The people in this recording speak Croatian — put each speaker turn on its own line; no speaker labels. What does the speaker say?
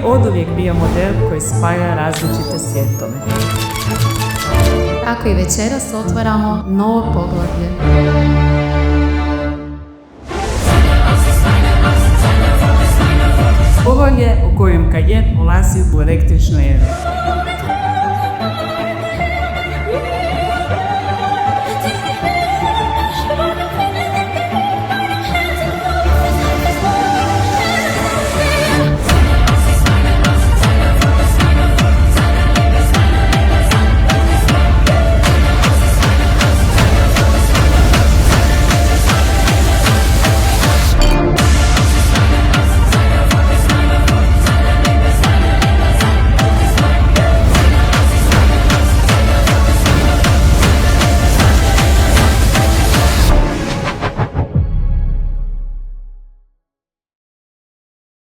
oduvijek bio model koji spaja različite svjetove.
Tako i večeras otvaramo novo poglavlje.
Poglavlje u kojem kajet ulazi u električnu eru.